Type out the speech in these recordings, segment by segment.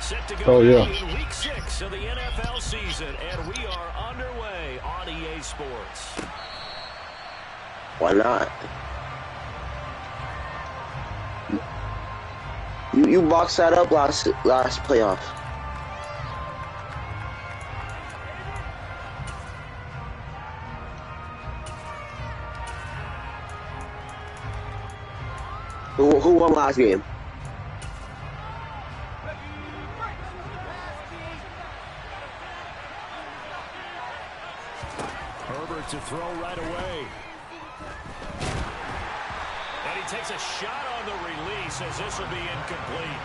Set to go Oh, yeah. in week 6 of the NFL season, and we are underway on EA Sports. Why not? You boxed that up last playoff. Who won last game? Herbert to throw right away. And he takes a shot on the release as this will be incomplete.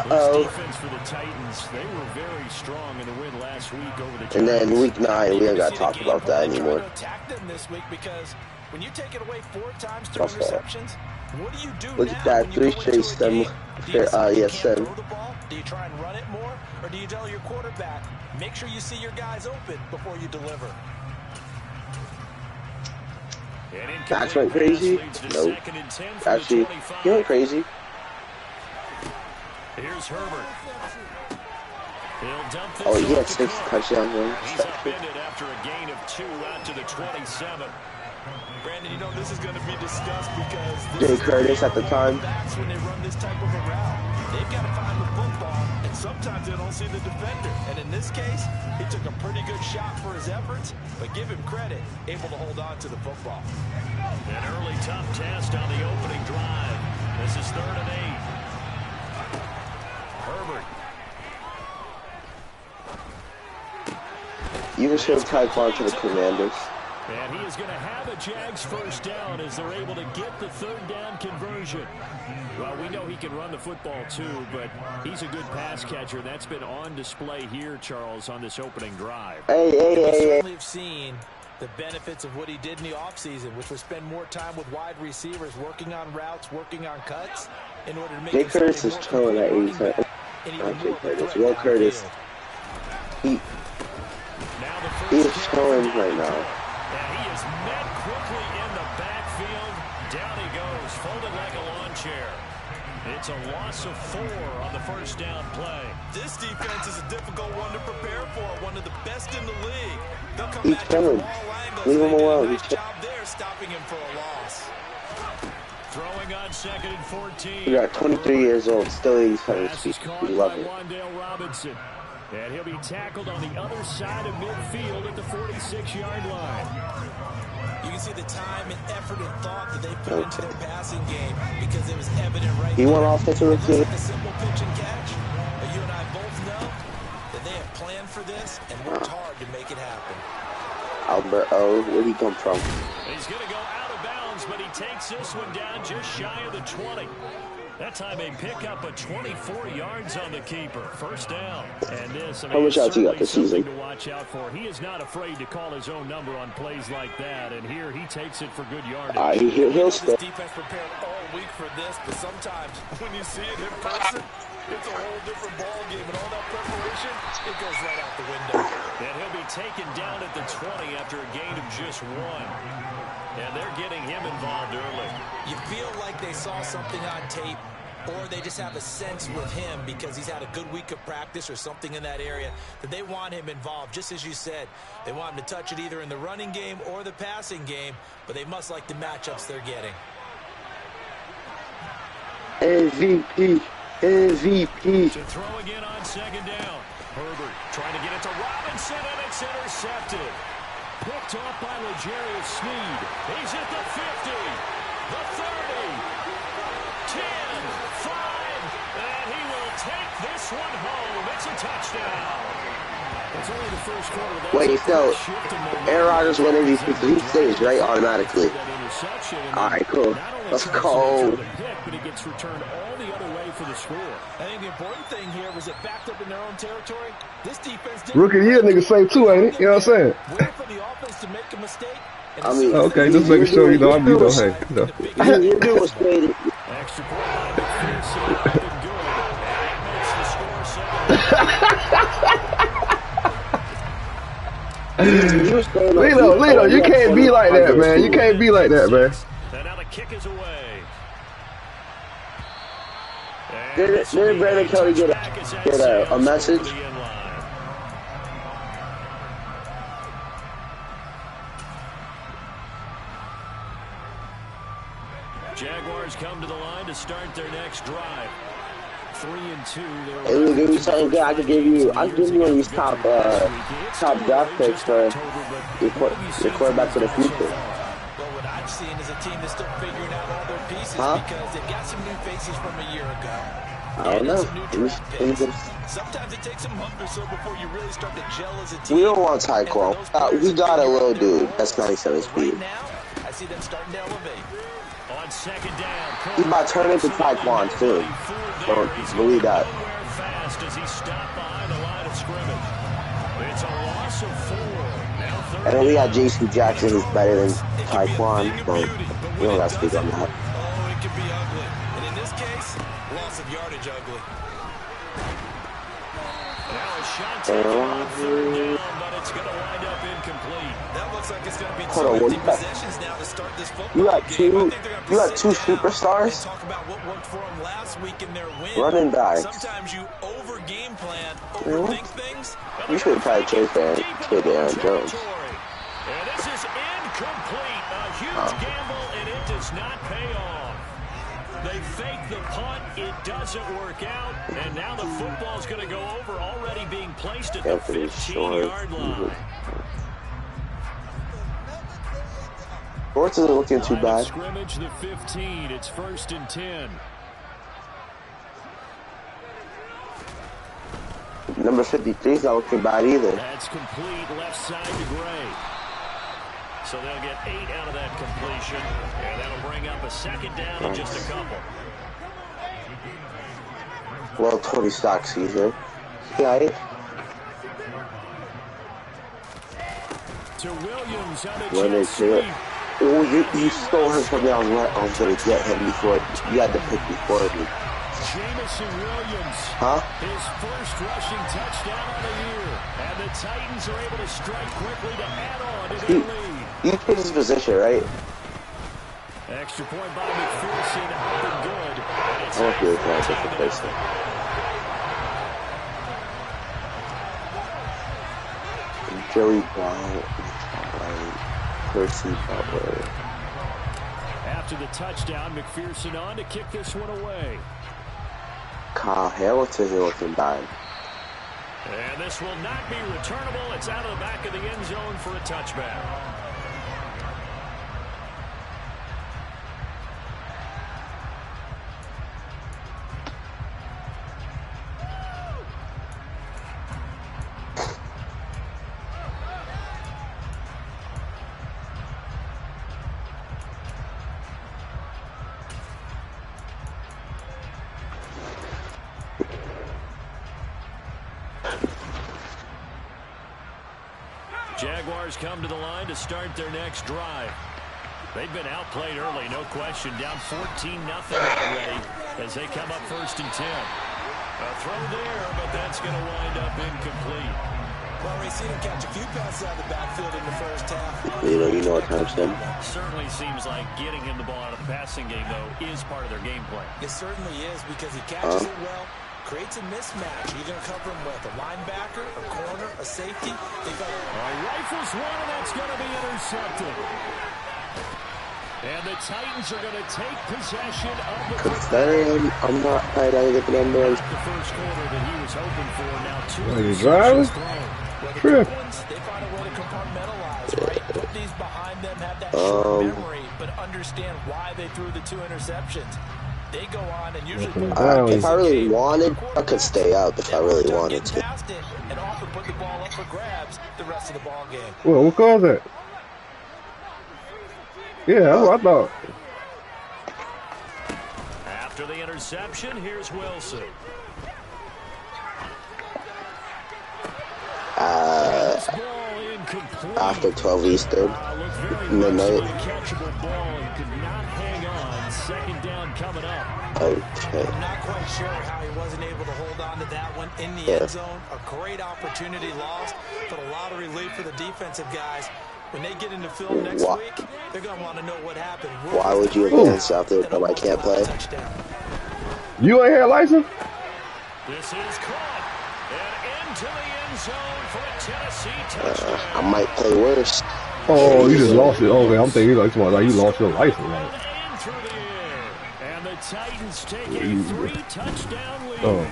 This defense for the Titans, they were very strong in the win last week over the Giants. And then week 9, we don't got to talk about that anymore. Attack them this week because when you take it away 4 times to interceptions, what do you do look now at that, when 3 you go into straight a game? Do you stem, yes, stem. throw the ball? Do you try and run it more? Or do you tell your quarterback, make sure you see your guys open before you deliver? That's went crazy? No. Actually, he went crazy. Here's Herbert. Oh, he had 6 touchdowns. He's upended after a gain of 2 out to the 27. Brandon, you know this is going to be discussed because Jay Curtis at the time. That's when they run this type of a route. They've got to find the football, and sometimes they don't see the defender. And in this case, he took a pretty good shot for his efforts, but give him credit, able to hold on to the football. An early tough test on the opening drive. This is 3rd and 8. Herbert. You can show Tyquan to the Commanders. And he is going to have a Jags first down as they're able to get the 3rd down conversion. Well, we know he can run the football too, but he's a good pass catcher. That's been on display here, Charles, on this opening drive. We certainly have seen the benefits of what he did in the offseason, which was spend more time with wide receivers, working on routes, working on cuts, in order to make Jay Curtis is chilling at 87. Not Jay Curtis. Will Curtis. He is chilling right now. And he is met quickly in the backfield. Down he goes, folded like a lawn chair. It's a loss of 4 on the first down play. This defense is a difficult one to prepare for, one of the best in the league. They'll come He's back chilling. Leave him alone. Nice job there, stopping him for a loss. Throwing on 2nd and 14. He got 23 years old, still 87 Pass feet. is caught We love by it. Wandale Robinson. And he'll be tackled on the other side of midfield at the 46-yard line. You can see the time and effort and thought that they put into their passing game because it was evident right He there. went offensive It looks rookie. like a simple pitch and catch, but you and I both know that they have planned for this and worked hard to make it happen. Alberto, where'd he come from? He's going to go out of bounds, but he takes this one down just shy of the 20. That time they pick up a 24 yards on the keeper. First down. And this, How much yards he got this season? To watch out for. He is not afraid to call his own number on plays like that. And here he takes it for good yardage. He'll stay. This defense prepared all week for this, but sometimes when you see it in person, it's a whole different ball game. And all that preparation, it goes right out the window. And he'll be taken down at the 20 after a gain of just 1. And they're getting him involved early. You feel like they saw something on tape, or they just have a sense with him because he's had a good week of practice or something in that area that they want him involved. Just as you said, they want him to touch it either in the running game or the passing game, but they must like the matchups they're getting. MVP. MVP. To throw again on 2nd down. Herbert trying to get it to Robinson, and it's intercepted. Picked off by L'Jarius Sneed. He's at the 50, the 30, 10, 5, and he will take this one home. It's a touchdown. It's only the first quarter. Wait, so Aaron Rodgers won MVP, so he stays, right, automatically. All right, cool. Let's go. But it gets returned all the other way for the score. I think the important thing here was it backed up in their own territory. This defense did Rookie of the year nigga say too, ain't it? You know what I'm saying? wait for the offense to make a mistake. I mean, Okay, just making sure, you know, I'm, you know, hey, you know. You do was great. Extra point by McPherson. Up and good. That makes the score 7. Lito, you can't be like that, man. You can't be like that, man. And now the kick is away. Did Brandon Kelly get a message? Jaguars come to the line to start their next drive. 3-2. Hey, look, give me something good. I can give you one of these top draft picks for your quarterback for the future. Well, what I've seen is a team that's still figuring out all their pieces because they've got some new faces from a year ago. I don't know. Sometimes it takes a month or so before you really start to gel as a team. We don't want Tyquan. We got a little dude. That's 97 speed. Right now, I see them starting to elevate. On second down, He's about to turn into Tyquan soon. Don't believe that. Fast as he stopped behind the line of scrimmage. It's a loss of 4. Now And then we got J.C. Jackson, who's better than Tyquan, but we don't got to speak on that. Oh, it can be ugly. And in this case, loss of yardage ugly. Now a shot taken on 3rd down, but it's going to wind up incomplete. That looks like it's going to be Hold on, two empty possessions now to start this football You got two superstars? Talk about what worked for them last week in their win. Running backs. Sometimes you over game plan, overthink things. You should probably trade Aaron Jones. And this is incomplete. A huge gamble, and it does not pay off. They fake the punt. It doesn't work out. And now the football's going to go over, already being placed at the 15-yard line. Sports isn't looking too bad. Scrimmage the 15. It's 1st and 10. Number 53 is not looking bad either. That's complete left side to Gray. So they'll get 8 out of that completion, and that'll bring up a 2nd down in just a couple. Well, Tony Stock season. Yeah, To Williams on the when they jet do it. sweep. Oh, you stole him from me. I was going to get him before. You had to pick before me. Jamison Williams. Huh? His first rushing touchdown of the year. And the Titans are able to strike quickly to add on to their lead. You picked his position, right? Extra point by McPherson. Up and good. And it's I want to be able to pick the place there. Joey Brown, Percy Butler. After the touchdown, McPherson on to kick this one away. Kyle Hamilton is looking bad. And this will not be returnable. It's out of the back of the end zone for a touchback. Jaguars come to the line to start their next drive. They've been outplayed early, no question. Down 14-0 already as they come up 1st and 10. A throw there, but that's going to wind up incomplete. Well, we've seen him catch a few passes out of the backfield in the first half. You know what time's them. Certainly seems like getting him the ball out of the passing game, though, is part of their game plan. It certainly is because he catches it well, creates a mismatch. You're going to cover him with a linebacker, a corner, a safety. Rifles one, and that's going to be intercepted. And the Titans are going to take possession of the football. I'm not tight. I get the numbers. The first quarter that he was hoping for. Now 2 Are you driving? Trip. They find a way to compartmentalize, right? Put these behind them, have that short memory, but understand why they threw the 2 interceptions. They go on and usually if I really wanted, I could stay up if I really wanted to. And often put the ball up for grabs the rest of the ball game. Well, what caused that? Yeah, that's what I thought. After the interception, here's Wilson. After 12 Eastern, midnight. Catchable ball and could not hang on. 2nd down coming up. Okay. I'm not quite sure how he wasn't able to hold on to that one in the end zone. A great opportunity lost, but a lot of relief for the defensive guys. When they get into film next week, they're going to want to know what happened. Why would you advance after the time I can't play? You ain't had a license? This is caught and into the end zone for a Tennessee touchdown. I might play worse. Oh, you just lost it. Okay, I'm thinking like you lost your license. Right? And through the air. And the Titans take a 3-touchdown lead. Oh.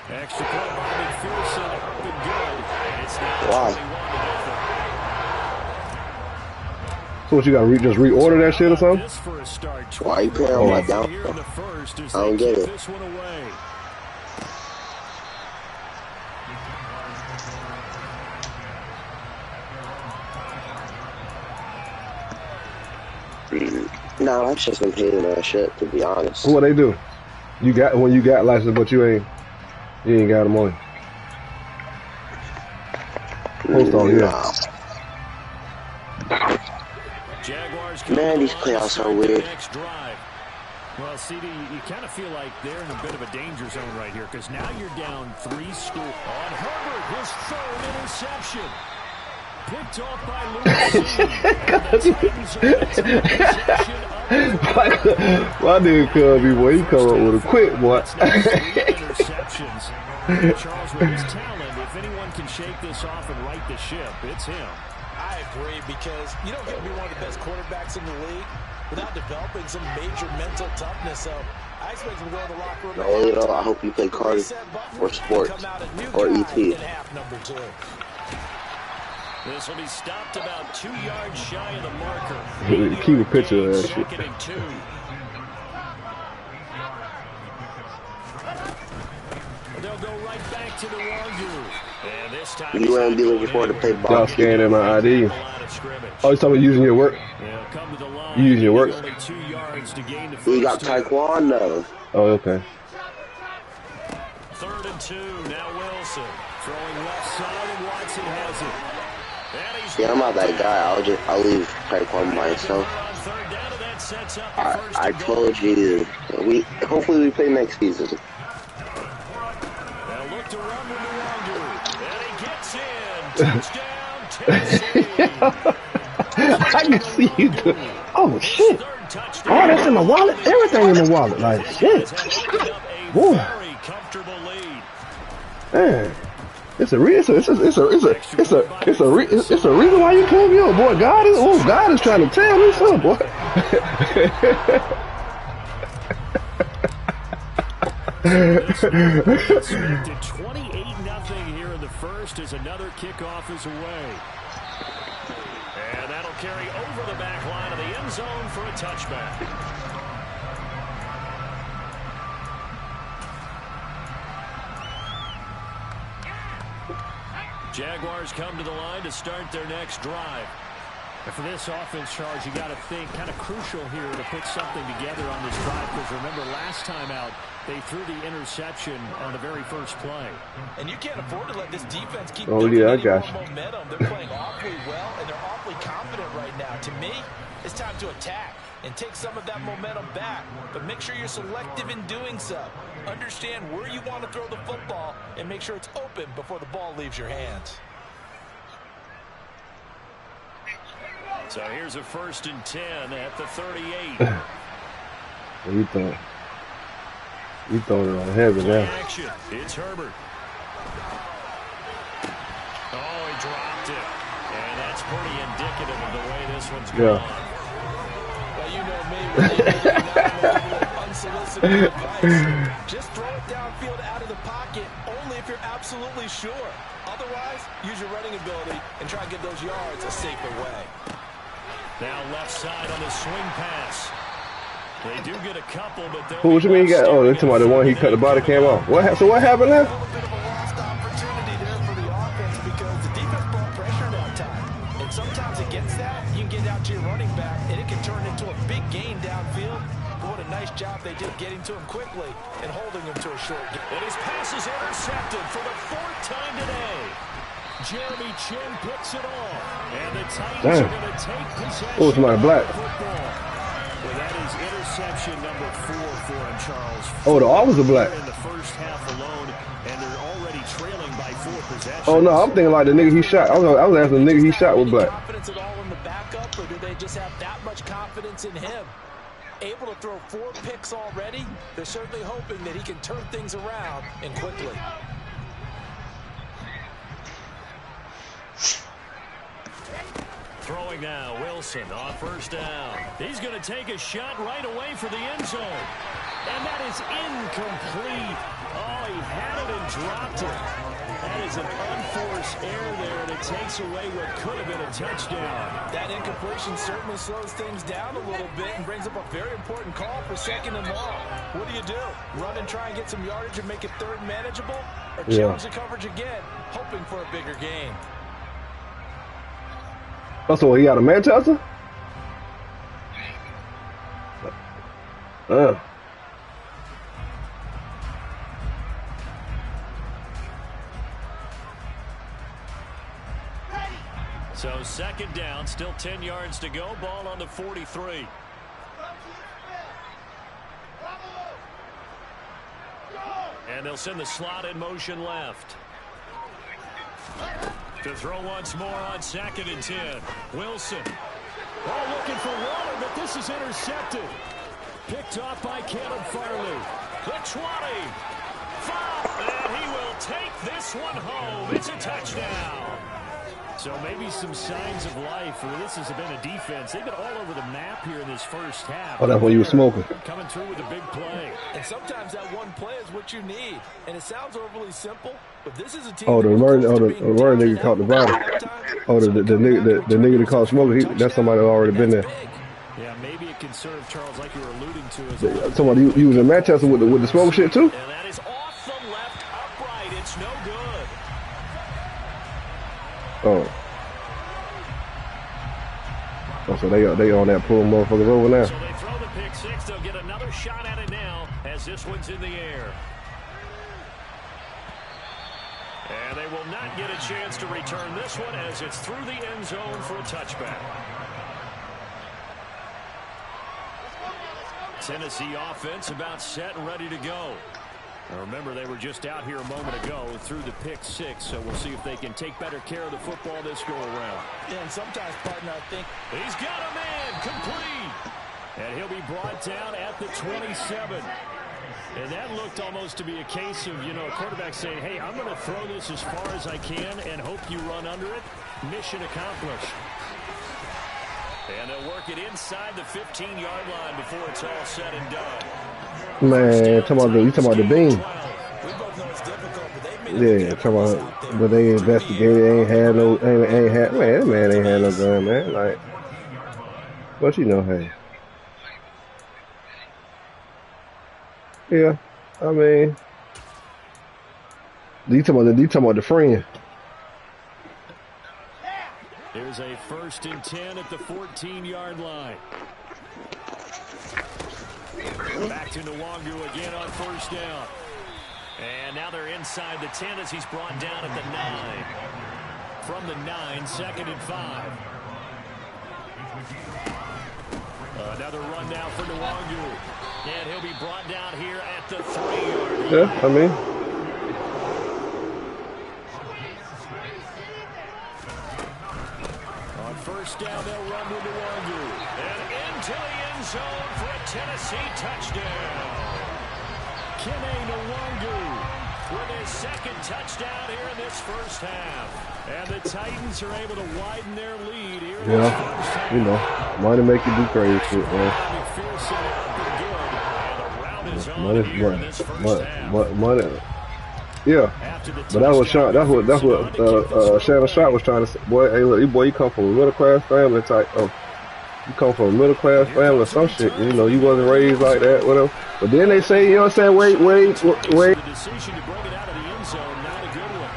Extra point by McPherson. Good. And it's now Wow. 21-0. So what, you gotta just reorder that shit or something? Why are you playing on my down? I don't get it. No, I've just been paying that shit, to be honest. What they do? You got license, but you ain't got the money. Post on, yeah. Man, these playoffs are weird. Well, CD, you kind of feel like they're in a bit of a danger zone right here because now you're down 3 score. On Herbert, his third interception. Picked off by my dude Cubby, boy, he come up with a quick boy. Interceptions. Charles, with his talent, if anyone can shake this off and right the ship, it's him. I agree, because you don't get to be one of the best quarterbacks in the league without developing some major mental toughness. So I expect him to go to the locker room. No, you know, I hope you play cards or sports or ET. This will be stopped about 2 yards shy of the marker. Keep a picture of that shit. 2nd and 2. They'll go right back to the Wazoo. And this time you wouldn't be looking forward to play ball. Y'all scanning my ID. Oh, you talking about using your work? Come to the line. You using your work? Only 2 yards to gain the first. You got Taekwondo. Oh, okay. 3rd and 2. Now Wilson throwing left side, and Watson has it. Yeah, I'm not that guy. I'll leave Taekwondo myself. I told you. Hopefully we play next season. They'll look to run with Nwangu, and he gets in. Touchdown, Tennessee. I can see you do. Oh shit! Oh, that's in my wallet. Everything in the wallet, like shit. Boy. Man. It's a reason why you came here, boy. God is trying to tell me something, boy. 28-0 here in the first as another kickoff is away. And that'll carry over the back line of the end zone for a touchback. Jaguars come to the line to start their next drive. And for this offense, Charles, you got to think kind of crucial here to put something together on this drive, because remember last time out they threw the interception on the very first play. And you can't afford to let this defense keep building any more momentum. They're playing awfully well, and they're awfully confident right now. To me, it's time to attack and take some of that momentum back. But make sure you're selective in doing so. Understand where you want to throw the football and make sure it's open before the ball leaves your hands. So here's a 1st and 10 at the 38. You thought it on heaven now. Action. It's Herbert. Oh, he dropped it. And that's pretty indicative of the way this one's going. Well, you know me, when they unsolicited advice. Just throw it downfield out of the pocket, only if you're absolutely sure. Otherwise, use your running ability and try and get those yards a safer way. Now left side on the swing pass. They do get a couple, but what you mean you got? Oh, that's about the one he cut the body cam off. So what happened now? A little bit of a lost opportunity there for the offense because the defense brought pressure that time. And sometimes against that, you can get out to your running back, and it can turn into a big gain downfield. But what a nice job they did getting to him quickly and holding him to a short game. And his pass is intercepted for the 4th time today. Jeremy Chin picks it off. And the Titans are going to take possession. Oh, it's my black. Well, that is interception number 4 for him, Charles. Oh, the offensive black. In the first half alone, and they're already trailing by 4 possessions. Oh no, I'm thinking like the nigga he shot. I was asking the nigga he shot with black. Confidence at all in the backup, or do they just have that much confidence in him? able to throw 4 picks already. They're certainly hoping that he can turn things around and quickly. Throwing now, Wilson on first down. He's going to take a shot right away for the end zone. And that is incomplete. Oh, he had it and dropped it. That is an unforced error there, and it takes away what could have been a touchdown. That incompletion certainly slows things down a little bit and brings up a very important call for 2nd and long. What do? Run and try and get some yardage and make it 3rd manageable? Or challenge the coverage again, hoping for a bigger gain? Oh, so he out of Manchester? So 2nd down, still 10 yards to go. Ball on the 43. And they'll send the slot in motion left. To throw once more on 2nd and 10. Wilson. Oh, looking for Waller, but this is intercepted. Picked off by Caleb Farley. The 20. 5. And he will take this one home. It's a touchdown. So maybe some signs of life. This has been a defense. They've been all over the map here in this first half. Oh, that's what you were smoking. Coming through with a big play. And sometimes that one play is what you need. And it sounds overly simple, but this is a team. Oh, the nigga caught the body. Oh, the nigga that caught smoking. That's somebody that already been there. Yeah, maybe it can serve, Charles, like you were alluding to. Somebody you was in Manchester with the smoke shit too. And that is off the left upright. It's no good. Oh, so they on that pulling motherfuckers over now. So they throw the pick 6. They'll get another shot at it now as this one's in the air. And they will not get a chance to return this one as it's through the end zone for a touchback. Tennessee offense about set and ready to go. Now remember, they were just out here a moment ago through the pick 6, so we'll see if they can take better care of the football this go around. Yeah, and sometimes, partner, I think he's got a man complete, and he'll be brought down at the 27. And that looked almost to be a case of, a quarterback saying, hey, I'm going to throw this as far as I can and hope you run under it. Mission accomplished. And they'll work it inside the 15-yard line before it's all said and done. Man, you talking about the beam. Yeah, talking about, but they investigated, ain't had no gun, man. Like, but hey. Yeah, I mean, you talking about the friend. Here's a 1st and 10 at the 14-yard line. Back to Nwangu again on first down. And now they're inside the 10 as he's brought down at the 9. From the 9, 2nd and 5. Another run now for Nwangu. And he'll be brought down here at the 3-yard line. Yeah, I mean. On first down, they'll run with Nwangu. And into the end zone for a Tennessee touchdown. Kene Nwangu with his 2nd touchdown here in this first half. And the Titans are able to widen their lead here in this first half. Money make you do crazy shit, man. Money. Yeah, but that was Sean. That's what Shannon Sharp was trying to say. Boy, hey, look, you come from a middle class family type of. You come from a middle class family or some shit. You wasn't raised like that, whatever. But then they say, what I'm saying? Wait. The decision to bring it out of the end zone, not a good one.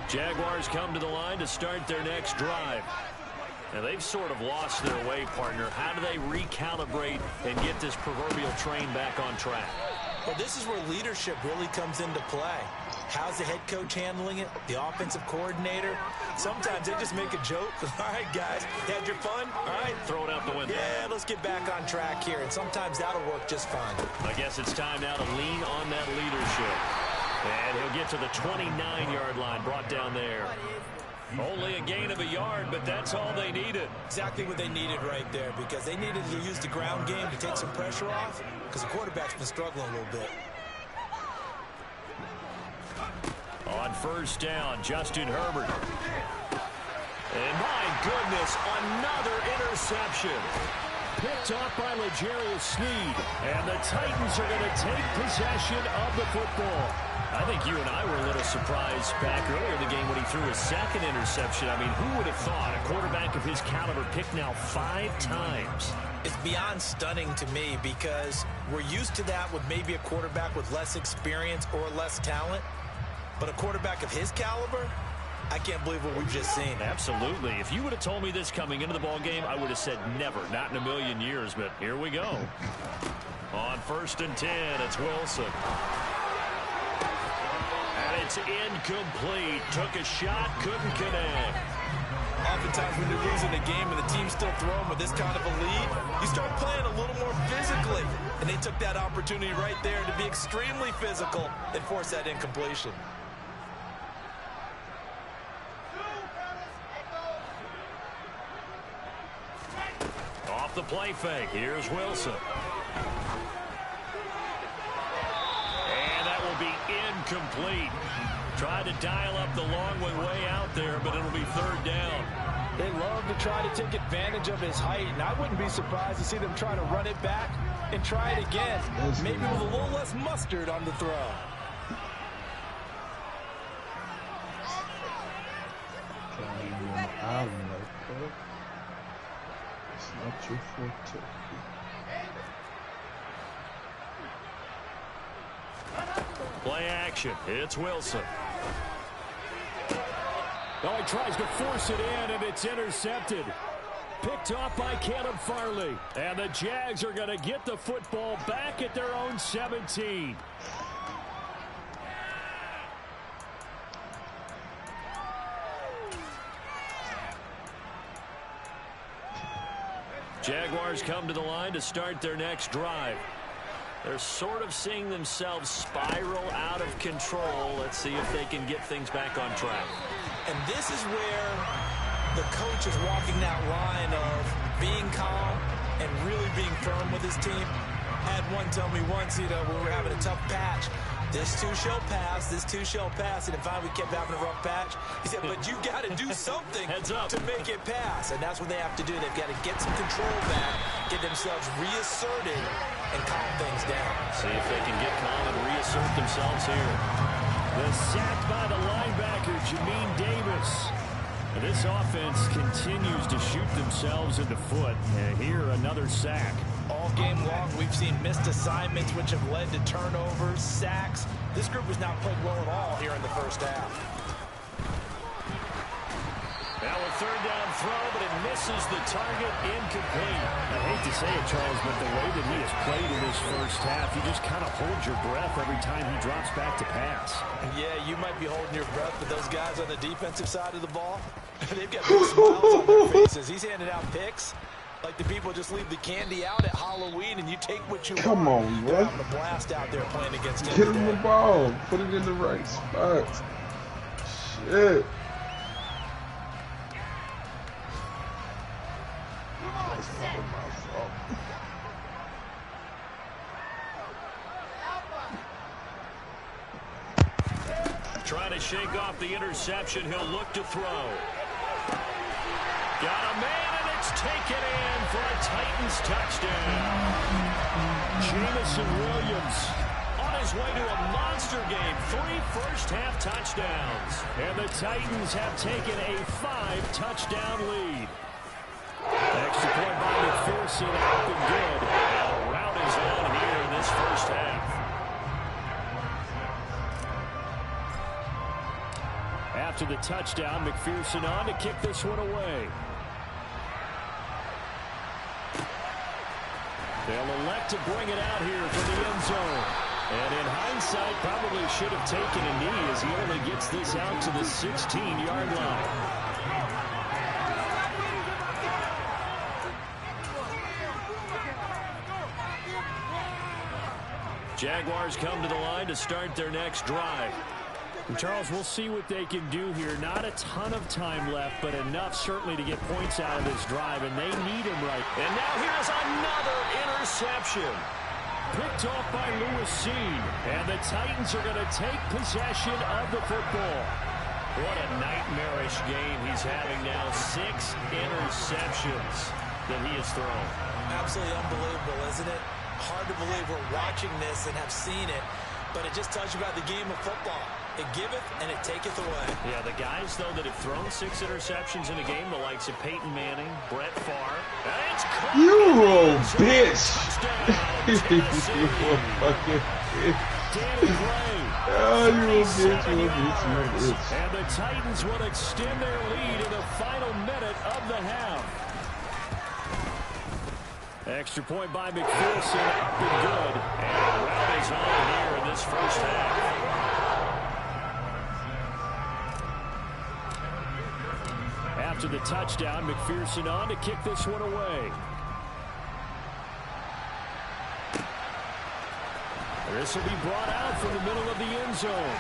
Jaguars come to the line to start their next drive. And they've sort of lost their way, partner. How do they recalibrate and get this proverbial train back on track? Well, this is where leadership really comes into play. How's the head coach handling it? The offensive coordinator? Sometimes they just make a joke. All right, guys, you had your fun? All right. Throw it out the window. Yeah, let's get back on track here, and sometimes that'll work just fine. I guess it's time now to lean on that leadership. And he'll get to the 29-yard line, brought down there. Only a gain of a yard, but that's all they needed. Exactly what they needed right there, because they needed to use the ground game to take some pressure off, because the quarterback's been struggling a little bit. On first down, Justin Herbert. And my goodness, another interception. Picked off by L'Jarius Sneed. And the Titans are going to take possession of the football. I think you and I were a little surprised back earlier in the game when he threw his second interception. I mean, who would have thought a quarterback of his caliber picked now 5 times? It's beyond stunning to me because we're used to that with maybe a quarterback with less experience or less talent. But a quarterback of his caliber, I can't believe what we've just seen. Absolutely. If you would have told me this coming into the ball game, I would have said never, not in a million years. But here we go. On first and 10, it's Wilson. And it's incomplete. Took a shot, couldn't connect. Oftentimes when you're losing a game and the team's still throwing with this kind of a lead, you start playing a little more physically. And they took that opportunity right there to be extremely physical and force that incompletion. Off the play fake, here's Wilson. And that will be incomplete. Tried to dial up the long way out there, but it'll be third down. They love to try to take advantage of his height, and I wouldn't be surprised to see them try to run it back and try it again, maybe with a little less mustard on the throw. It's not your forte. Play action. It's Wilson. Oh, he tries to force it in, and it's intercepted. Picked off by Caleb Farley. And the Jags are going to get the football back at their own 17. Jaguars come to the line to start their next drive. They're sort of seeing themselves spiral out of control. Let's see if they can get things back on track. And this is where the coach is walking that line of being calm and really being firm with his team. I had one tell me once, when we were having a tough patch, this too shall pass, this too shall pass. And if we kept having a rough patch, he said, but you got to do something Heads up. to make it pass. And that's what they have to do. They've got to get some control back, get themselves reasserted, and calm things down. See if they can get calm and reassert themselves here. The sack by the linebacker, Jamin Davis. And this offense continues to shoot themselves in the foot. And here, another sack. All game long, we've seen missed assignments, which have led to turnovers, sacks. This group has not played well at all here in the first half. Now a third down throw, but it misses the target, incomplete. I hate to say it, Charles, but the way that he has played in this first half, you just kind of hold your breath every time he drops back to pass. Yeah, you might be holding your breath, but those guys on the defensive side of the ball, they've got big smiles on their faces. He's handing out picks like the people just leave the candy out at Halloween and you take what you want. Come on, bro. They're having a blast out there playing against him. Get him the ball. Put it in the right spots. Shit. That's not my fault. Trying to shake off the interception. He'll look to throw. Got a man, and it's taken in for a Titans touchdown. Jamison Williams On his way to a monster game. 3 first-half touchdowns. and the Titans have taken a 5-touchdown lead. Extra point by McPherson, up and good. And a rout is on here in this first half. After the touchdown, McPherson on to kick this one away. They'll elect to bring it out here from the end zone. And in hindsight, probably should have taken a knee as he only gets this out to the 16-yard line. Jaguars come to the line to start their next drive. And Charles, we'll see what they can do here. Not a ton of time left, but enough certainly to get points out of this drive, and they need him right. And now here's another interception. Picked off by Lewis Seed, and the Titans are going to take possession of the football. What a nightmarish game he's having now. 6 interceptions that he has thrown. Absolutely unbelievable, isn't it? Hard to believe we're watching this and have seen it, but it just tells you about the game of football. It giveth and it taketh away. Yeah, the guys, though, that have thrown 6 interceptions in a game, the likes of Peyton Manning, Brett Favre. You a bitch. You a fucking bitch. Danny Gray. Oh, you a bitch, you a bitch, you a bitch. And the Titans will extend their lead in the final minute of the half. Extra point by McPherson, up and good. And well is on here in this first half. After the touchdown, McPherson on to kick this one away. This will be brought out from the middle of the end zone.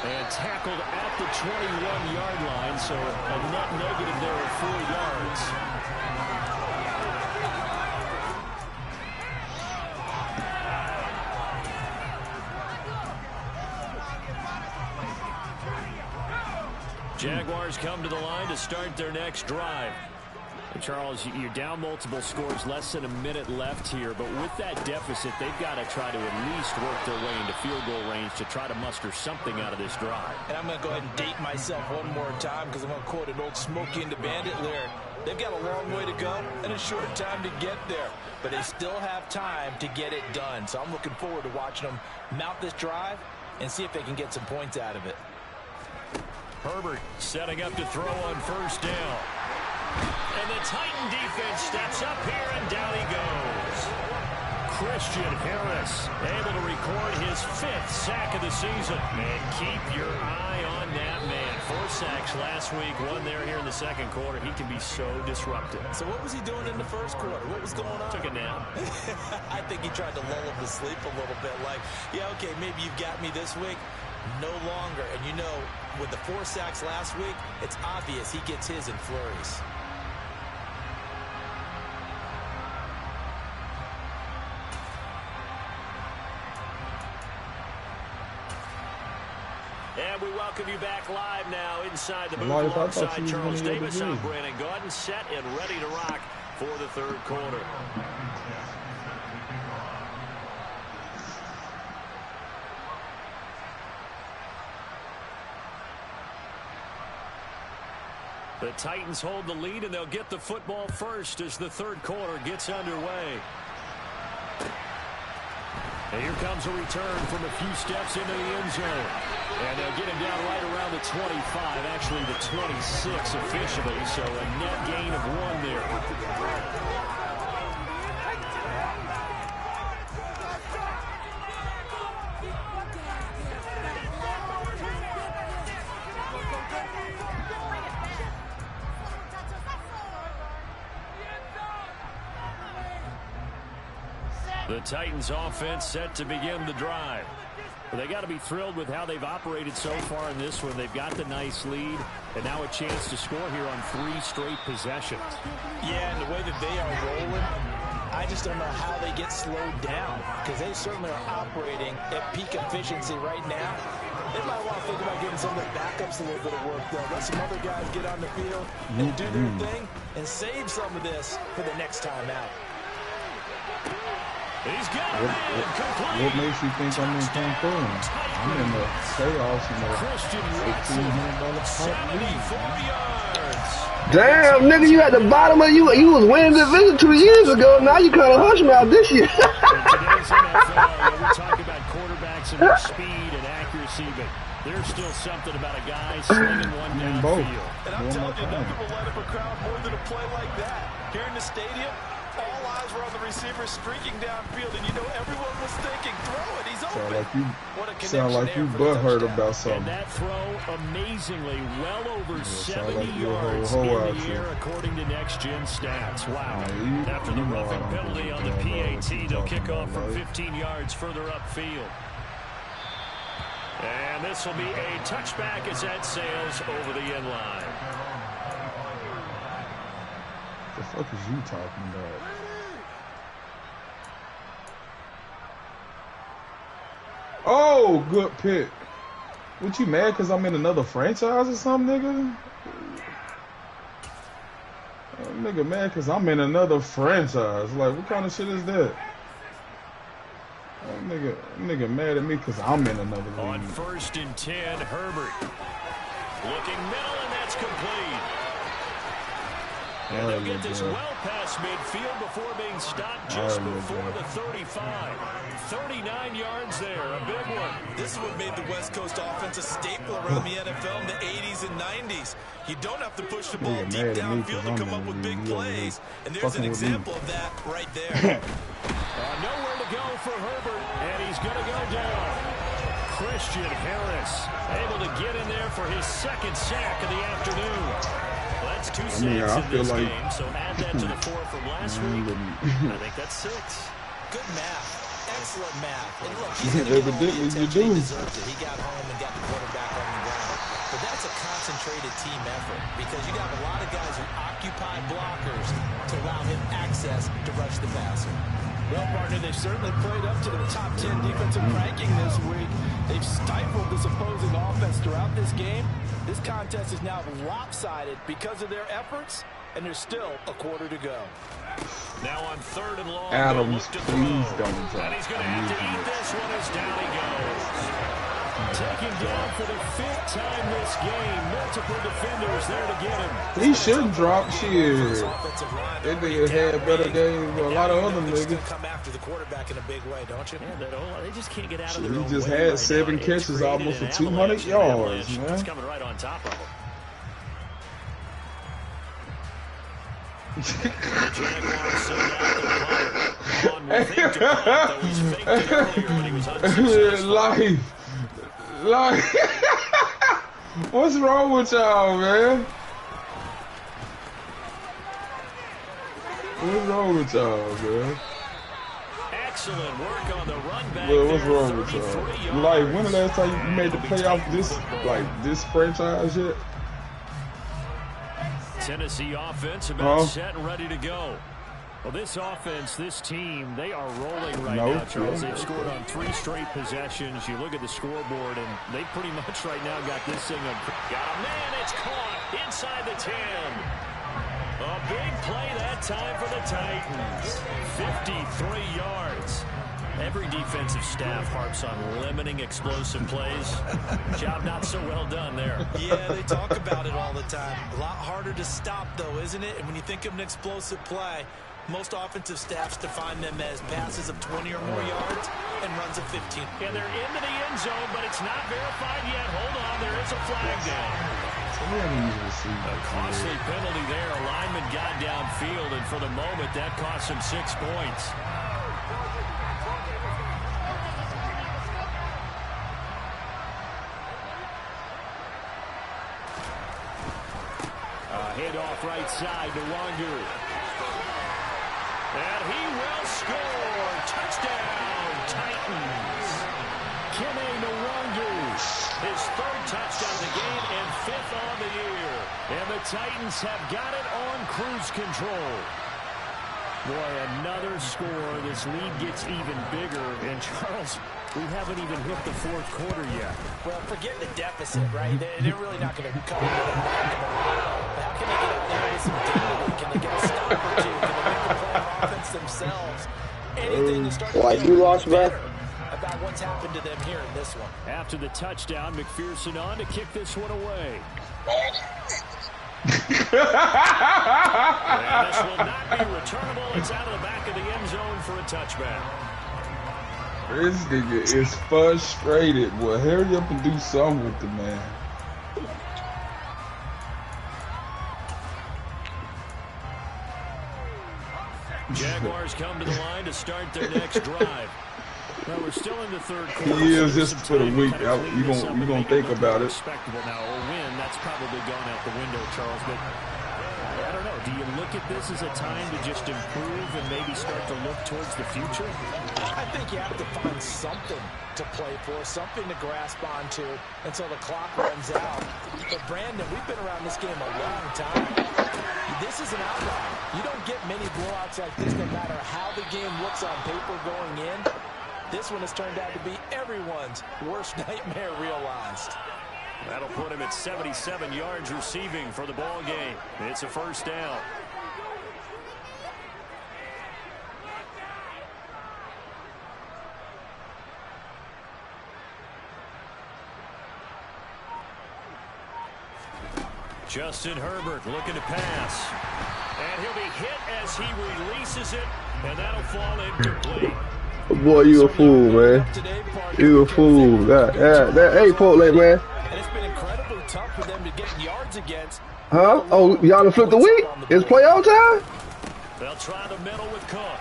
And tackled at the 21-yard line, so a net negative there of 4 yards. Jaguars come to the line to start their next drive. And Charles, you're down multiple scores, less than a minute left here, but with that deficit, they've got to try to at least work their way into field goal range to try to muster something out of this drive. And I'm going to go ahead and date myself one more time because I'm going to quote an old Smokey and the Bandit lyric. They've got a long way to go and a short time to get there, but they still have time to get it done. So I'm looking forward to watching them mount this drive and see if they can get some points out of it. Herbert setting up to throw on first down. And the Titan defense steps up here, and down he goes. Christian Harris able to record his 5th sack of the season. And keep your eye on that man. 4 sacks last week, 1 there here in the second quarter. He can be so disruptive. So what was he doing in the first quarter? What was going on? Took a nap. I think he tried to lull him to sleep a little bit. Like, yeah, okay, maybe you've got me this week. No longer. And you know, with the 4 sacks last week, it's obvious he gets his in flurries. And we welcome you back live now inside the booth alongside Charles Davis. I'm Brandon Gaudin, set and ready to rock for the third quarter. The Titans hold the lead, and they'll get the football first as the third quarter gets underway. And here comes a return from a few steps into the end zone. And they'll get him down right around the 25, actually the 26 officially, so a net gain of 1 there. The Titans offense set to begin the drive. Well, they got to be thrilled with how they've operated so far in this one. They've got the nice lead, and now a chance to score here on 3 straight possessions. Yeah, and the way that they are rolling, I just don't know how they get slowed down, because they certainly are operating at peak efficiency right now. They might want to think about giving some of their backups a little bit of work, though. Let some other guys get on the field and do their thing and save some of this for the next time out. He's got it. What makes you think I'm in San Fran? I'm in the playoffs in the $1,800 pot league. Damn, nigga, you at the bottom of you was winning the division 2 years ago. Now you kind of hush mouth this year. In today's NFL, we talk about quarterbacks and their speed and accuracy, but there's still something about a guy slinging one downfield. And I'm telling you, nothing will light up a crowd more than a play like that. Here in the stadium, all eyes pressure on the receiver streaking downfield, and you know everyone was thinking, throw it, he's open. Sound like you butthurt about something. And that throw, amazingly, well over 70 yards in the air, according to next-gen stats. Wow. After the roughing penalty on the PAT, they'll kick off from 15 yards further upfield. And this will be a touchback as that sails over the end line. The fuck is you talking about? Oh, good pick. What, you mad because I'm in another franchise or something, nigga? Nigga mad because I'm in another franchise. Like, what kind of shit is that? Nigga mad at me because I'm in another league. On 1st and 10, Herbert. Looking middle, and that's complete. And they'll get this well past midfield before being stopped just before the 35. 39 yards there, a big one. This is what made the West Coast offense a staple around the NFL in the 80s and 90s. You don't have to push the ball deep downfield to come up with big plays. And there's an example of that right there. Nowhere to go for Herbert, and he's going to go down. Christian Harris able to get in there for his 2nd sack of the afternoon. Well, that's 2 sacks in this game, so add that to the 4 from last week. I think that's 6. Good math. Excellent math. And look, he's going to get all the attention he deserves it. He got home and got the quarterback on the ground. But that's a concentrated team effort because you got a lot of guys who occupy blockers to allow him access to rush the passer. Well, partner, they've certainly played up to their top 10 defensive ranking this week. They've stifled this opposing offense throughout this game. This contest is now lopsided because of their efforts, and there's still a quarter to go. Now on 3rd and long, Adams, please don't drop. And he's going to have to eat this one as down he goes. Taken down for the 5th time this game. Multiple defenders there to get him. He shouldn't drop shit. That nigga had better games than a lot of other niggas. Come after the quarterback in a big way, don't you? Yeah, they just can't get out of their He own just way had right 7 now. catches almost for 200 yards, man. It's coming right on top of him. The Jaguars send out the punter. On will think to punt, though he's faked it earlier, but he was unsuccessful. Life. What's wrong with y'all, man? What's wrong with y'all, man? Excellent work on the run back. Well, what's wrong with y'all? Like, when the last time you made the playoff this franchise yet? Tennessee offense about set and ready to go. Well, this offense, this team, they are rolling right now, Charles. They've scored on 3 straight possessions. You look at the scoreboard, and they pretty much right now got this thing on. Got a man, it's caught inside the 10. A big play that time for the Titans. 53 yards. Every defensive staff harps on limiting explosive plays. Job not so well done there. Yeah, they talk about it all the time. A lot harder to stop, though, isn't it? And when you think of an explosive play, most offensive staffs define them as passes of 20 or more yards and runs of 15. And they're into the end zone, but it's not verified yet. Hold on, there is a flag down. A costly penalty there. A lineman got downfield, and for the moment, that cost him 6 points. Handoff right side to Wangu. And he will score. Touchdown, Titans. Kene Nwangu. His 3rd touchdown of the game and 5th on the year. And the Titans have got it on cruise control. Boy, another score. This lead gets even bigger. And Charles, we haven't even hit the 4th quarter yet. Well, forget the deficit, right? They're really not going to come out of that. How can they get out there with some dignity? Can they get a stop or 2? Can they make the play on offense themselves? Anything to start to you lost, bro? about what's happened to them here in this one. After the touchdown, McPherson on to kick this one away. And this will not be returnable. It's out of the back of the end zone for a touchback. This nigga is frustrated. Boy, hurry up and do something with the man. Jaguars come to the line to start their next drive. Well, we're still in the third quarter. He is just for the week. You gonna think about it. Respectable now. A win, that's probably gone out the window, Charles. But I don't know. Do you look at this as a time to just improve and maybe start to look towards the future? I think you have to find something to play for, something to grasp onto until the clock runs out. But Brandon, we've been around this game a long time. This is an outlier. You don't get many blowouts like this no matter how the game looks on paper going in. This one has turned out to be everyone's worst nightmare realized. That'll put him at 77 yards receiving for the ball game. It's a first down. Justin Herbert looking to pass. And he'll be hit as he releases it, and that'll fall incomplete. Boy, you a fool, man. You a fool. That ain't Portland, man. And it's been incredibly tough for them to get yards against. Huh? Oh, y'all done flipped the week? It's playoff time? They'll try the middle with Cook.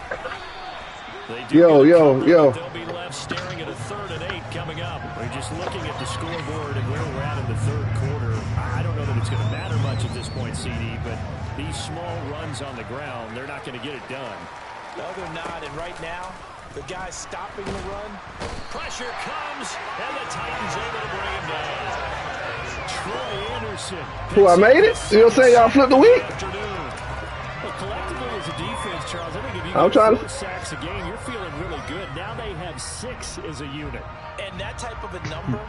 Yo. They'll be left staring at a 3rd and 8 coming up. We're just looking at the scoreboard and where we're at in the third quarter. I don't know that it's going to matter much at this point, CD, but these small runs on the ground, they're not going to get it done. No, they're not. And right now, the guy stopping the run. Pressure comes, and the Titans able to bring him down. Troy Anderson. Who, I made it? You know what I'm saying? Y'all flipped the week? Well, collectively as a defense, Charles, I think if you I'm trying to 4 sacks a game, you're feeling really good. Now they have 6 as a unit. And that type of a number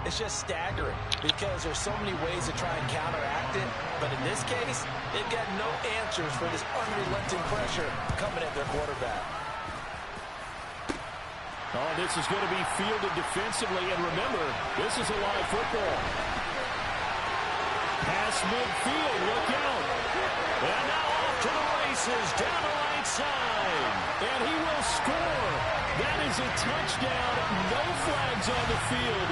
is just staggering because there's so many ways to try and counteract it. But in this case, they've got no answers for this unrelenting pressure coming at their quarterback. Oh, this is going to be fielded defensively. And remember, this is a live football. Pass midfield, look out. And now off to the races, down the right side. And he will score. That is a touchdown. No flags on the field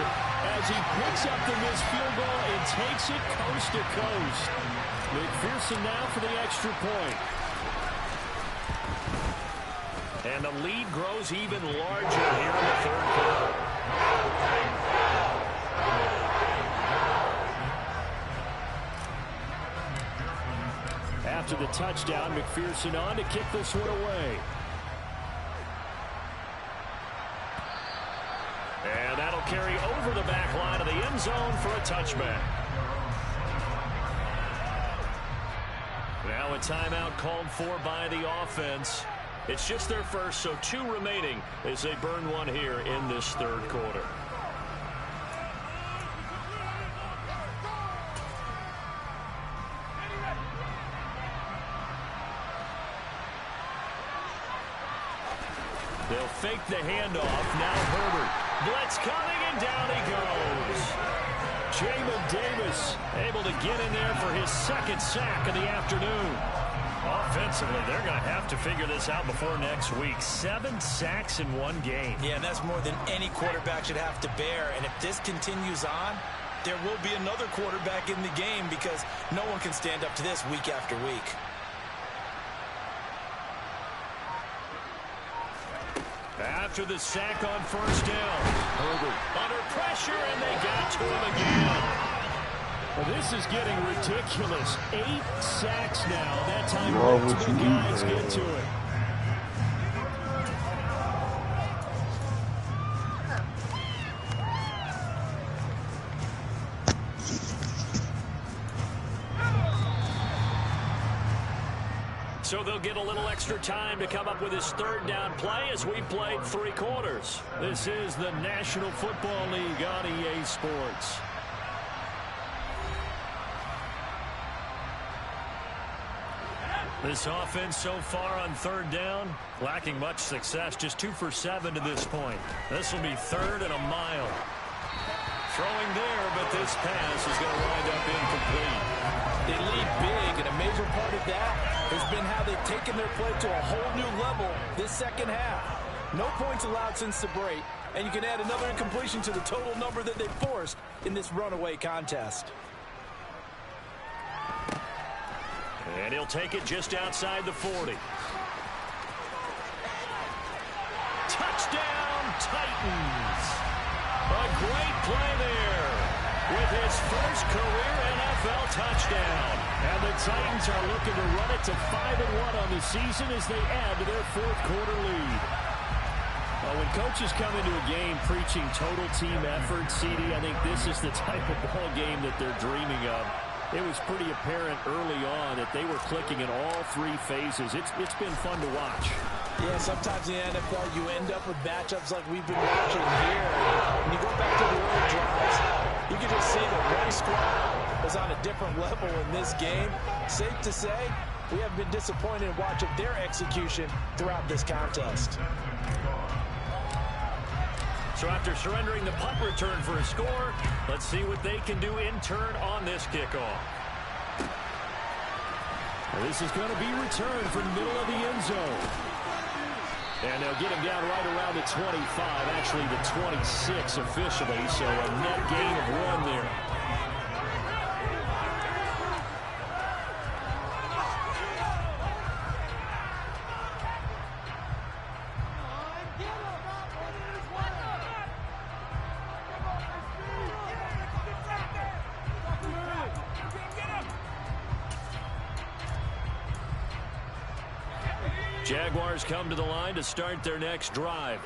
as he picks up the missed field goal and takes it coast to coast. McPherson now for the extra point. And the lead grows even larger here in the third quarter. After the touchdown, McPherson on to kick this one away. And that'll carry over the back line of the end zone for a touchback. Now a timeout called for by the offense. It's just their first, so 2 remaining as they burn one here in this third quarter. They'll fake the handoff. Now Herbert. Blitz coming, and down he goes. Jamin Davis able to get in there for his 2nd sack of the afternoon. Offensively, they're going to have to figure this out before next week. 7 sacks in 1 game. Yeah, and that's more than any quarterback should have to bear. And if this continues on, there will be another quarterback in the game because no one can stand up to this week after week. After the sack on first down, Herbert under pressure, and they got to him again. Well, this is getting ridiculous. 8 sacks now. That time multiple guys get to it. So they'll get a little extra time to come up with his 3rd down play as we played 3 quarters. This is the National Football League on EA Sports. This offense so far on 3rd down, lacking much success. Just 2 for 7 to this point. This will be 3rd and a mile. Throwing there, but this pass is going to wind up incomplete. They lead big, and a major part of that has been how they've taken their play to a whole new level this second half. No points allowed since the break, and you can add another incompletion to the total number that they forced in this runaway contest. And he'll take it just outside the 40. Titans. A great play there with his first career NFL touchdown. And the Titans are looking to run it to 5-1 on the season as they add to their fourth quarter lead. When coaches come into a game preaching total team effort, CD, I think this is the type of ball game that they're dreaming of. It was pretty apparent early on that they were clicking in all three phases. It's been fun to watch. Yeah, sometimes in the NFL you end up with matchups like we've been watching here. When you go back to the early drives, you can just see that one squad was on a different level in this game. Safe to say, we have been disappointed in watching their execution throughout this contest. So after surrendering the punt return for a score, let's see what they can do in turn on this kickoff. This is going to be returned from the middle of the end zone. And they'll get him down right around the 25, actually the 26 officially, so a net gain of 1 there. Jaguars come to the line to start their next drive.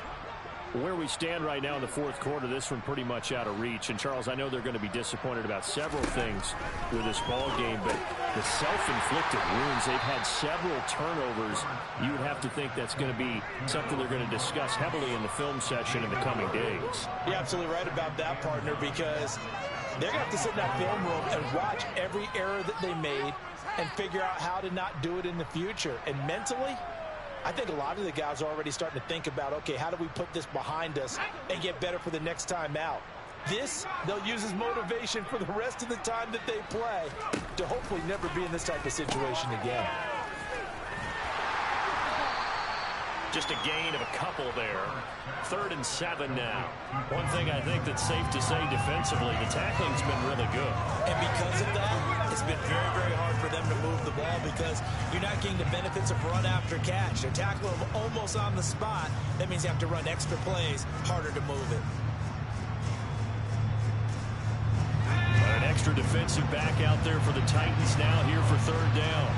Where we stand right now in the fourth quarter, this one pretty much out of reach. And, Charles, I know they're going to be disappointed about several things with this ball game, but the self-inflicted wounds, they've had several turnovers. You would have to think that's going to be something they're going to discuss heavily in the film session in the coming days. You're absolutely right about that, partner, because they're going to have to sit in that film room and watch every error that they made and figure out how to not do it in the future. And mentally, I think a lot of the guys are already starting to think about, okay, how do we put this behind us and get better for the next time out? This, they'll use as motivation for the rest of the time that they play to hopefully never be in this type of situation again. Just a gain of a couple there. 3rd and 7 now. One thing I think that's safe to say defensively, the tackling's been really good. And because of that, it's been very, very hard for them to move the ball because you're not getting the benefits of run after catch. They're tackling them almost on the spot. That means you have to run extra plays, harder to move it. An extra defensive back out there for the Titans now here for 3rd down.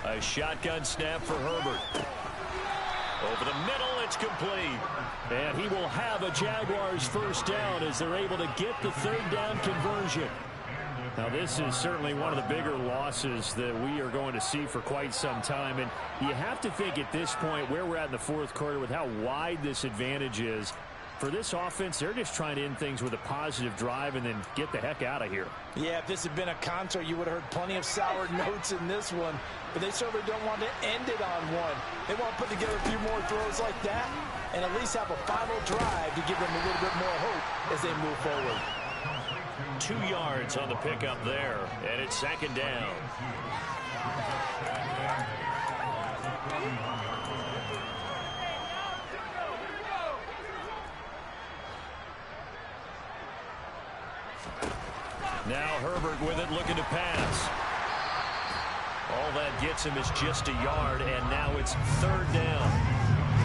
A shotgun snap for Herbert. Over the middle, it's complete. And he will have a Jaguars first down as they're able to get the 3rd down conversion. Now, this is certainly one of the bigger losses that we are going to see for quite some time. And you have to think at this point where we're at in the fourth quarter with how wide this advantage is. For this offense, they're just trying to end things with a positive drive and then get the heck out of here. Yeah, if this had been a concert, you would have heard plenty of sour notes in this one. But they certainly don't want to end it on one. They want to put together a few more throws like that and at least have a final drive to give them a little bit more hope as they move forward. 2 yards on the pickup there, and it's 2nd down. Now Herbert with it, looking to pass. All that gets him is just a yard, and now it's 3rd down.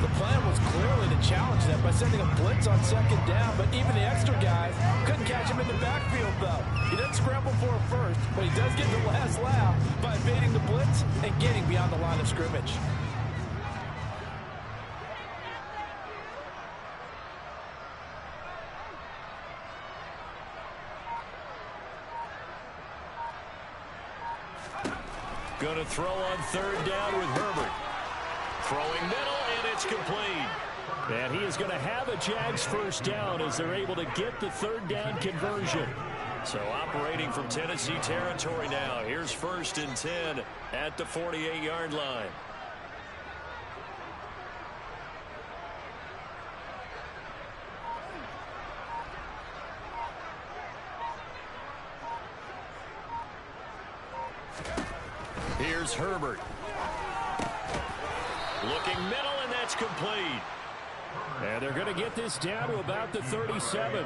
The plan was clearly to challenge that by sending a blitz on 2nd down, but even the extra guys couldn't catch him in the backfield, though. He doesn't scramble for a first, but he does get the last laugh by evading the blitz and getting beyond the line of scrimmage. Going to throw on 3rd down with Herbert. Throwing middle, and it's complete. And he is going to have a Jags first down as they're able to get the 3rd down conversion. So operating from Tennessee territory now. Here's 1st and 10 at the 48-yard line. Here's Herbert. Looking middle, and that's complete. And they're going to get this down to about the 37.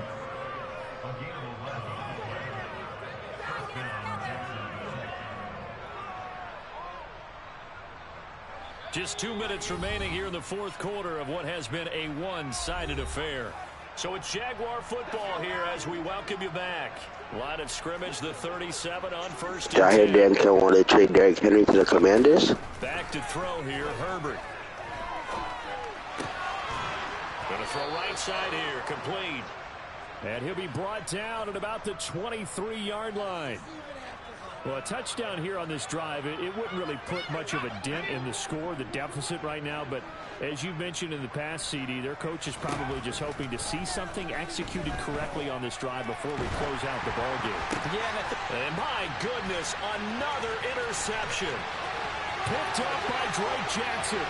Just 2 minutes remaining here in the fourth quarter of what has been a one-sided affair. So it's Jaguar football here as we welcome you back. Line of scrimmage, the 37 on first and 10. I hear Dan Kell want to trade Derrick Henry to the Commanders. Back to throw here, Herbert. Going to throw right side here, complete. And he'll be brought down at about the 23-yard line. Well, a touchdown here on this drive, it wouldn't really put much of a dent in the score, the deficit right now. But as you mentioned in the past, CD, their coach is probably just hoping to see something executed correctly on this drive before we close out the ball game. Yeah, and my goodness, another interception. Picked up by Drake Jackson.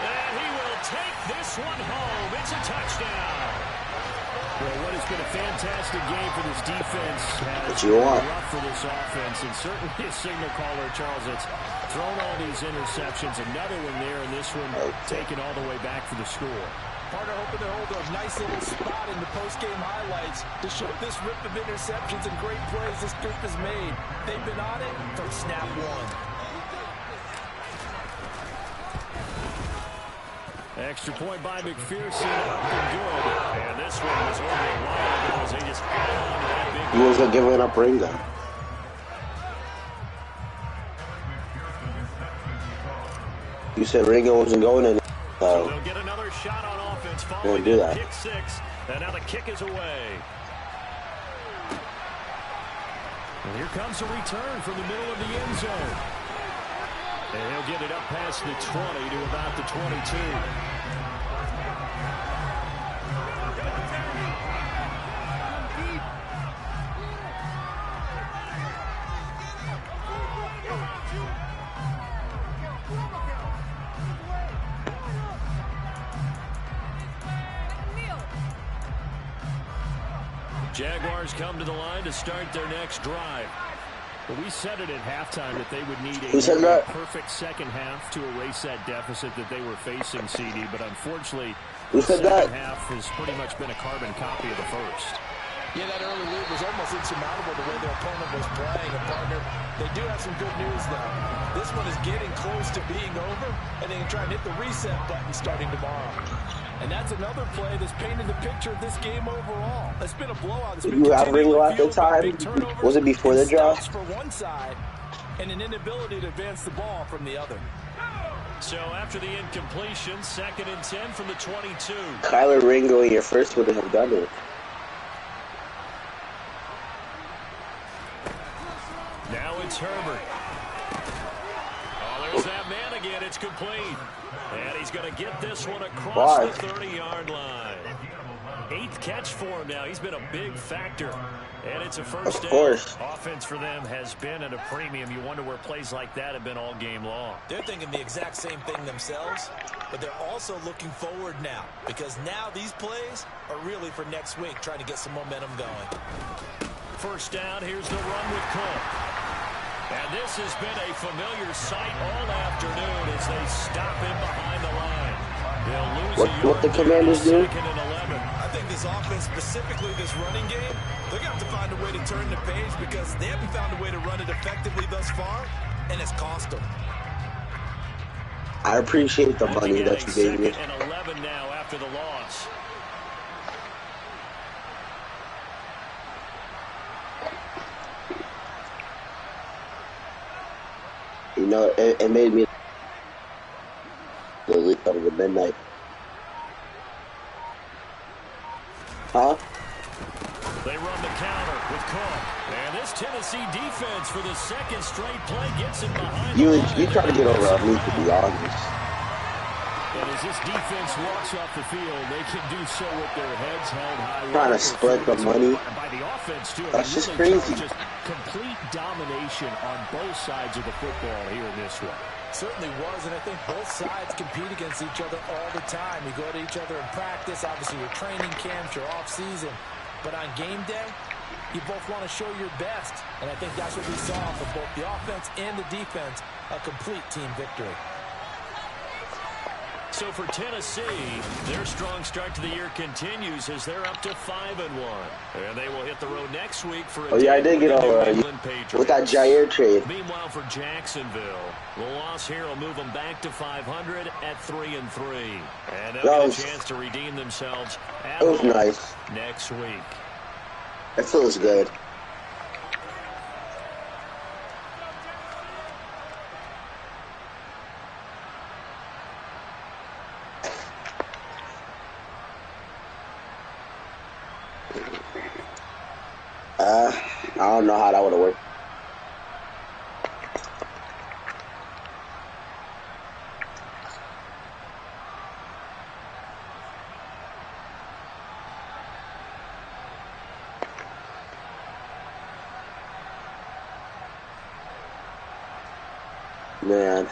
And he will take this one home. It's a touchdown. Well, what has been a fantastic game for this defense has been rough for this offense, and certainly a signal caller, Charles, that's thrown all these interceptions. Another one there, and this one taken all the way back for the score. Partner hoping to hold a nice little spot in the post-game highlights to show this rip of interceptions and great plays this group has made. They've been on it from snap one. Extra point by McPherson, up and good. And this one was over a while ago as they just got on to that big. He wasn't giving up Ringo. You said Ringo wasn't going in. So they'll get another shot on offense following the kick six. And now the kick is away. And here comes a return from the middle of the end zone. And he'll get it up past the 20 to about the 22. Jaguars come to the line to start their next drive. But we said it at halftime that they would need a perfect second half to erase that deficit that they were facing, CD. But unfortunately, the second half has pretty much been a carbon copy of the first. Yeah, that early lead was almost insurmountable the way their opponent was playing. And, partner, they do have some good news, though. This one is getting close to being over, and they can try and hit the reset button starting tomorrow. And that's another play that's painted the picture of this game overall. It's been a blowout. You got Ringo at the time? Was it before the draw? For one side, and an inability to advance the ball from the other. So after the incompletion, 2nd and 10 from the 22. Kyler Ringo in your first would have done it. Now it's Herbert. Oh, there's that man again. It's complete. And he's going to get this one across the 30-yard line. 8th catch for him now. He's been a big factor. And it's a first down. Of course. Offense for them has been at a premium. You wonder where plays like that have been all game long. They're thinking the exact same thing themselves, but they're also looking forward now, because now these plays are really for next week, trying to get some momentum going. First down, here's the run with Cook. And this has been a familiar sight all afternoon as they stop him behind the line. They'll lose what the Commanders do? 2nd and 11. I think this offense, specifically this running game, they're going to have to find a way to turn the page because they haven't found a way to run it effectively thus far, and it's cost them. I appreciate the money that you gave me. 2nd and 11 now after the loss. You know, it made me the leap of the midnight. Huh? They run the counter with Cook. And this Tennessee defense for the 2nd straight play gets him behind the line. You try to get over on me, to be honest. And as this defense walks off the field, they can do so with their heads held high. Trying to split the money. By the offense, too. That's just crazy. Just complete domination on both sides of the football here in this one. Certainly was, and I think both sides compete against each other all the time. You go to each other in practice, obviously your training camps, your off-season. But on game day, you both want to show your best. And I think that's what we saw for both the offense and the defense, a complete team victory. So for Tennessee, their strong start to the year continues as they're up to 5-1. And they will hit the road next week for a Oh, yeah, I did get all with that Jair trade. Meanwhile, for Jacksonville, the loss here will move them back to 500 at 3-3. And they'll get a chance to redeem themselves at home next week. That feels good. I don't know how that would have worked. Man.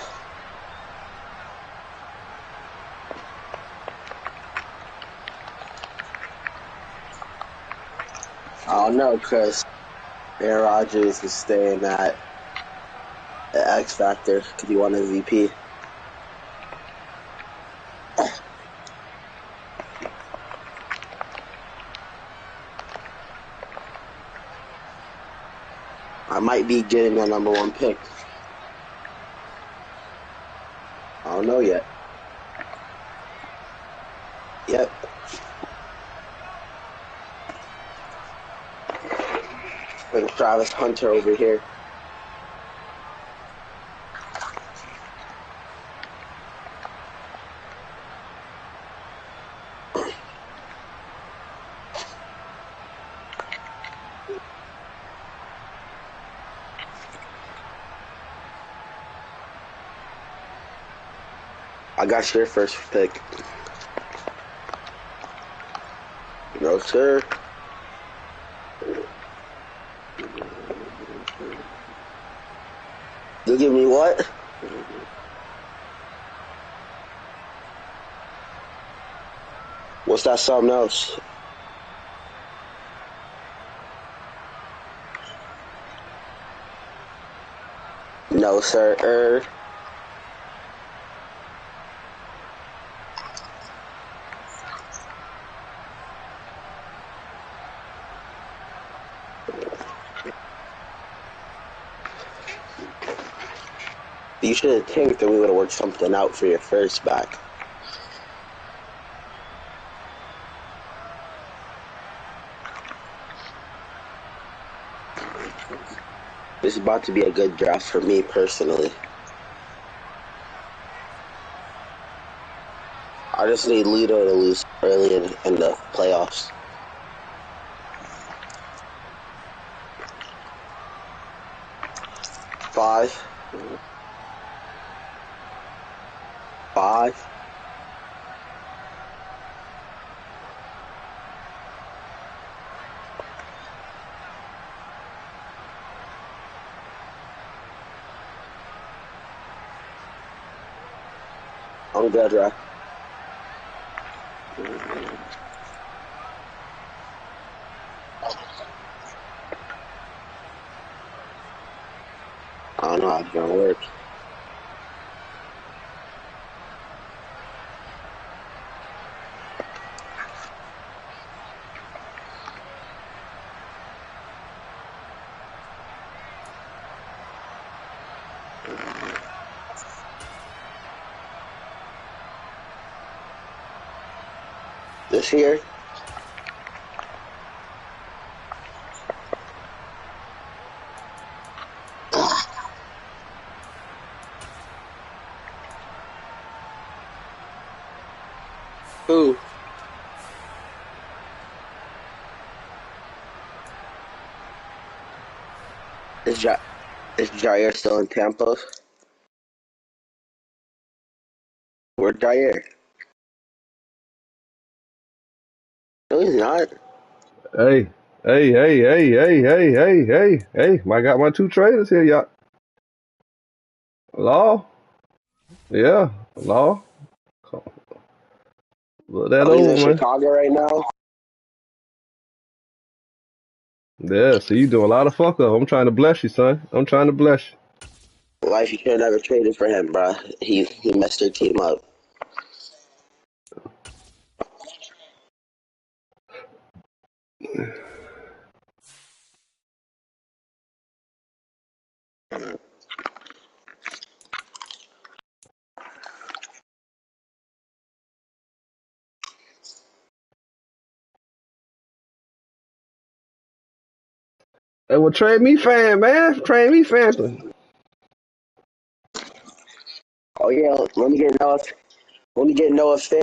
I don't know, because Aaron Rodgers is staying at the X Factor because he won MVP. I might be getting the #1 pick. I don't know yet. Yep. Look at Travis Hunter over here. I got your first pick. No, sir. You give me what? What's that something else? No, sir. You should have think that we would have worked something out for your first back. This is about to be a good draft for me personally. I just need Lito to lose early in the playoffs. Five. I'm good, right? I don't know how it's gonna work. This here. Who? Is Jair still in Tampa? Where's Jair? No, he's not. Hey, I got my 2 traders here, y'all. Law? Yeah, Law. Look that He's over, in man. Chicago right now. Yeah, so you do a lot of fuck up. I'm trying to bless you, son. I'm trying to bless you. Life, you should have never traded for him, bro. He messed your team up. Hey, well, trade me fan, man. Trade me Phantom. Oh yeah, let me get Noah. Let me get Noah Fant.